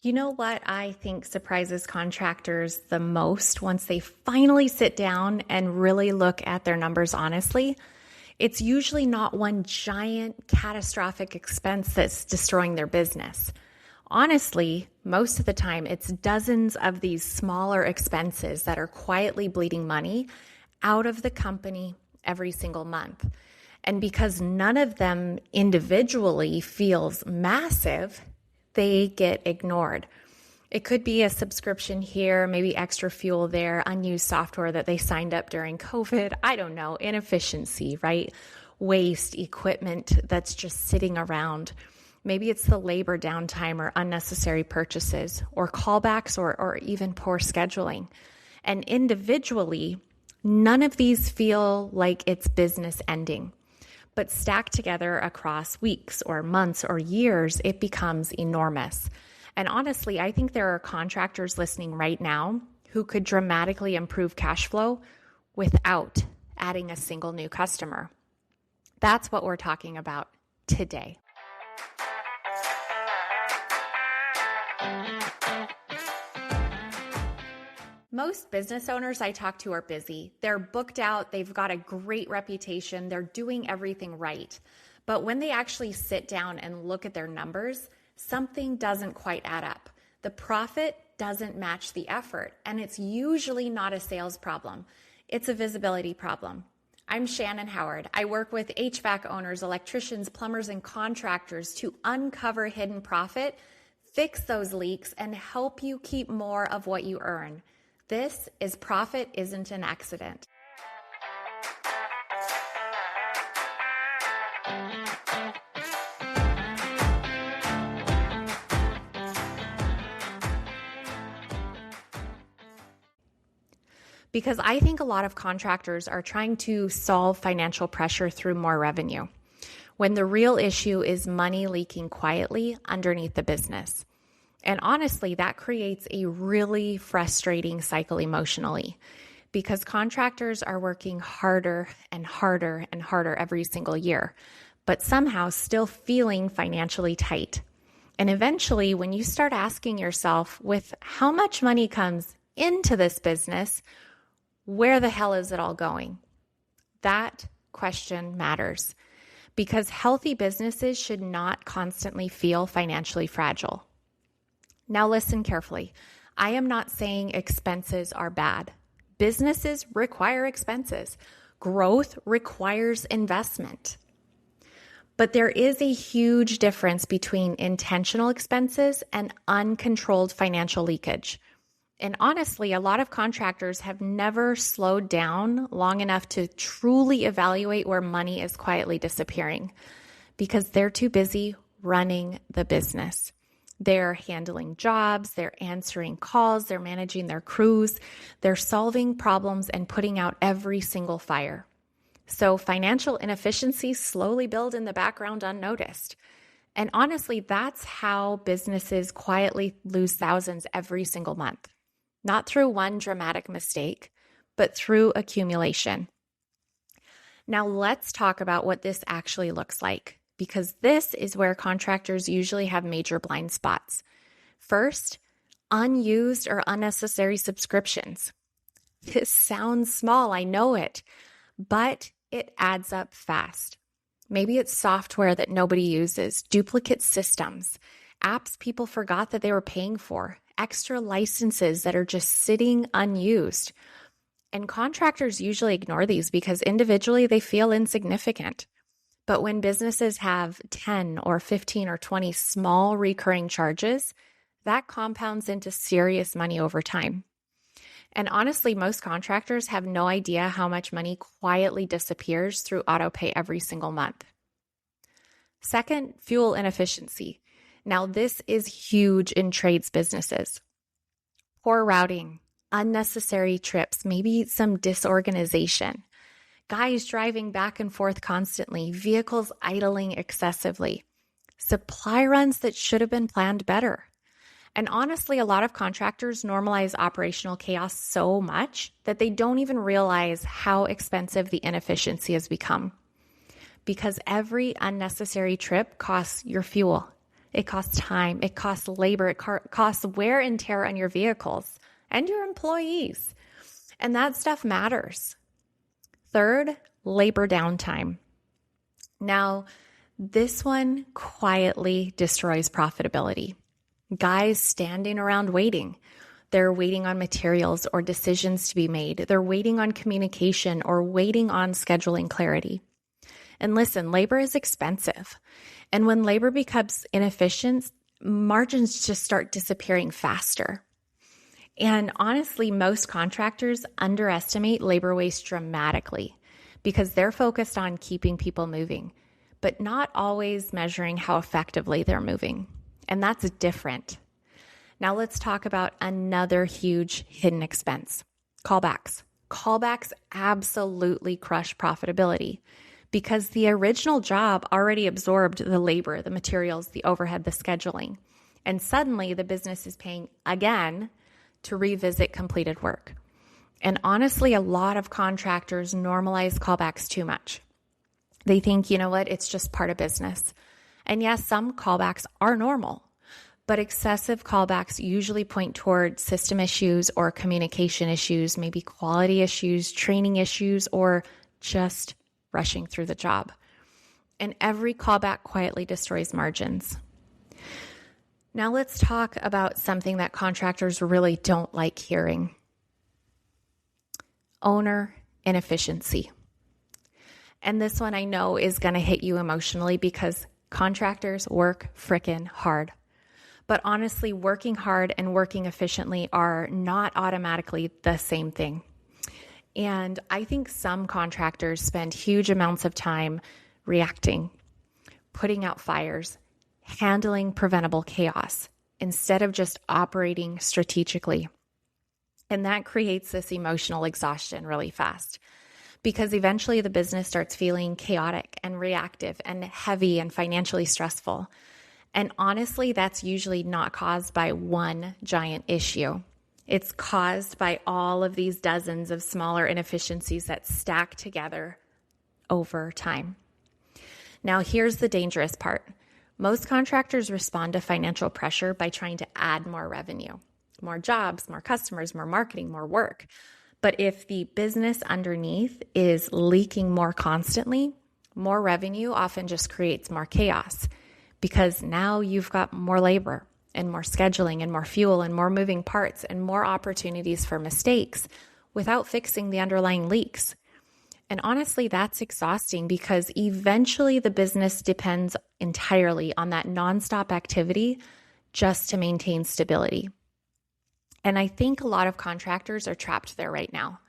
You know what I think surprises contractors the most once they finally sit down and really look at their numbers honestly? It's usually not one giant catastrophic expense that's destroying their business. Honestly, most of the time, it's dozens of these smaller expenses that are quietly bleeding money out of the company every single month. And because none of them individually feels massive, they get ignored. It could be a subscription here, maybe extra fuel there, unused software that they signed up during COVID. I don't know, inefficiency, right? Waste, equipment that's just sitting around. Maybe it's the labor downtime or unnecessary purchases or callbacks or even poor scheduling. And individually, none of these feel like it's business ending. But stacked together across weeks or months or years, it becomes enormous. And honestly, I think there are contractors listening right now who could dramatically improve cash flow without adding a single new customer. That's what we're talking about today. Most business owners I talk to are busy. They're booked out, they've got a great reputation, they're doing everything right. But when they actually sit down and look at their numbers, something doesn't quite add up. The profit doesn't match the effort, and it's usually not a sales problem. It's a visibility problem. I'm Shannon Howard. I work with HVAC owners, electricians, plumbers, and contractors to uncover hidden profit, fix those leaks, and help you keep more of what you earn. This is Profit Isn't an Accident. Because I think a lot of contractors are trying to solve financial pressure through more revenue, when the real issue is money leaking quietly underneath the business. And honestly, that creates a really frustrating cycle emotionally because contractors are working harder and harder and harder every single year, but somehow still feeling financially tight. And eventually, when you start asking yourself, with how much money comes into this business, where the hell is it all going? That question matters because healthy businesses should not constantly feel financially fragile. Now listen carefully. I am not saying expenses are bad. Businesses require expenses. Growth requires investment. But there is a huge difference between intentional expenses and uncontrolled financial leakage. And honestly, a lot of contractors have never slowed down long enough to truly evaluate where money is quietly disappearing because they're too busy running the business. They're handling jobs, they're answering calls, they're managing their crews, they're solving problems and putting out every single fire. So financial inefficiencies slowly build in the background unnoticed. And honestly, that's how businesses quietly lose thousands every single month. Not through one dramatic mistake, but through accumulation. Now let's talk about what this actually looks like, because this is where contractors usually have major blind spots. First, unused or unnecessary subscriptions. This sounds small, I know it, but it adds up fast. Maybe it's software that nobody uses, duplicate systems, apps people forgot that they were paying for, extra licenses that are just sitting unused. And contractors usually ignore these because individually they feel insignificant. But when businesses have 10 or 15 or 20 small recurring charges, that compounds into serious money over time. And honestly, most contractors have no idea how much money quietly disappears through autopay every single month. Second, fuel inefficiency. Now, this is huge in trades businesses. Poor routing, unnecessary trips, maybe some disorganization. Guys driving back and forth constantly, vehicles idling excessively, supply runs that should have been planned better. And honestly, a lot of contractors normalize operational chaos so much that they don't even realize how expensive the inefficiency has become. Because every unnecessary trip costs your fuel, It costs time. It costs labor. It costs wear and tear on your vehicles and your employees. And that stuff matters. Third, labor downtime. Now, this one quietly destroys profitability. Guys standing around waiting. They're waiting on materials or decisions to be made. They're waiting on communication or waiting on scheduling clarity. And listen, labor is expensive. And when labor becomes inefficient, margins just start disappearing faster. And honestly, most contractors underestimate labor waste dramatically because they're focused on keeping people moving, but not always measuring how effectively they're moving. And that's different. Now let's talk about another huge hidden expense, callbacks. Callbacks absolutely crush profitability because the original job already absorbed the labor, the materials, the overhead, the scheduling. And suddenly the business is paying again to revisit completed work. And honestly, a lot of contractors normalize callbacks too much. They think, you know what, it's just part of business. And yes, some callbacks are normal, but excessive callbacks usually point toward system issues or communication issues, maybe quality issues, training issues, or just rushing through the job. And every callback quietly destroys margins. Now let's talk about something that contractors really don't like hearing. Owner inefficiency. And this one I know is going to hit you emotionally because contractors work frickin' hard. But honestly, working hard and working efficiently are not automatically the same thing. And I think some contractors spend huge amounts of time reacting, putting out fires, handling preventable chaos instead of just operating strategically. And that creates this emotional exhaustion really fast because eventually the business starts feeling chaotic and reactive and heavy and financially stressful. And honestly, that's usually not caused by one giant issue. It's caused by all of these dozens of smaller inefficiencies that stack together over time. Now, here's the dangerous part. Most contractors respond to financial pressure by trying to add more revenue, more jobs, more customers, more marketing, more work. But if the business underneath is leaking more constantly, more revenue often just creates more chaos because now you've got more labor and more scheduling and more fuel and more moving parts and more opportunities for mistakes without fixing the underlying leaks. And honestly, that's exhausting because eventually the business depends entirely on that nonstop activity just to maintain stability. And I think a lot of contractors are trapped there right now.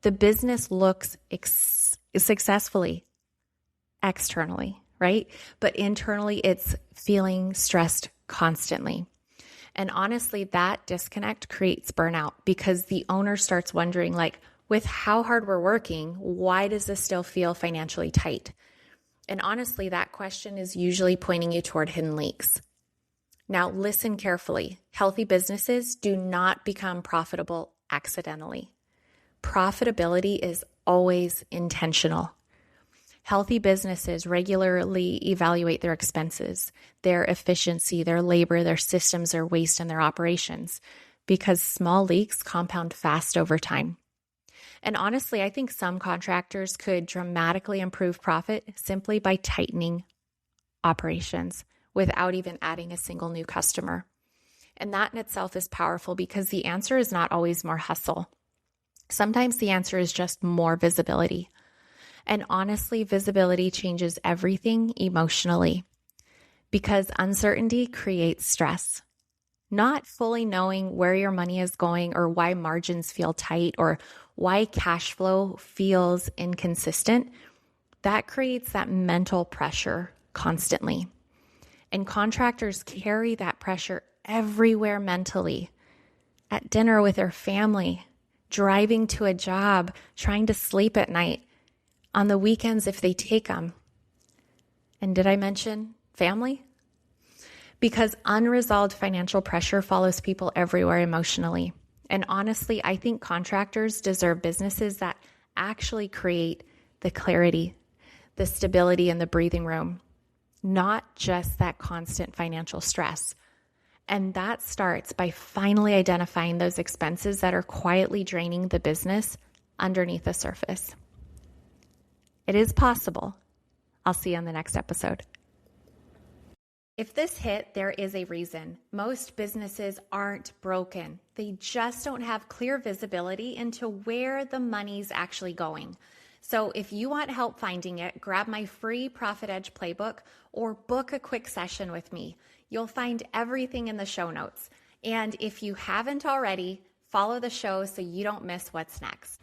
The business looks successfully externally, right? But internally, it's feeling stressed constantly. And honestly, that disconnect creates burnout because the owner starts wondering, like, with how hard we're working, why does this still feel financially tight? And honestly, that question is usually pointing you toward hidden leaks. Now, listen carefully. Healthy businesses do not become profitable accidentally. Profitability is always intentional. Healthy businesses regularly evaluate their expenses, their efficiency, their labor, their systems, their waste, and their operations because small leaks compound fast over time. And honestly, I think some contractors could dramatically improve profit simply by tightening operations without even adding a single new customer. And that in itself is powerful because the answer is not always more hustle. Sometimes the answer is just more visibility. And honestly, visibility changes everything emotionally because uncertainty creates stress. Not fully knowing where your money is going or why margins feel tight or why cash flow feels inconsistent, that creates that mental pressure constantly. And contractors carry that pressure everywhere mentally, at dinner with their family, driving to a job, trying to sleep at night, on the weekends if they take them. And did I mention family? Because unresolved financial pressure follows people everywhere emotionally. And honestly, I think contractors deserve businesses that actually create the clarity, the stability, and the breathing room. not just that constant financial stress. And that starts by finally identifying those expenses that are quietly draining the business underneath the surface. It is possible. I'll see you on the next episode. If this hit, there is a reason. Most businesses aren't broken. They just don't have clear visibility into where the money's actually going. So if you want help finding it, grab my free Profit Edge playbook or book a quick session with me. You'll find everything in the show notes. And if you haven't already, follow the show so you don't miss what's next.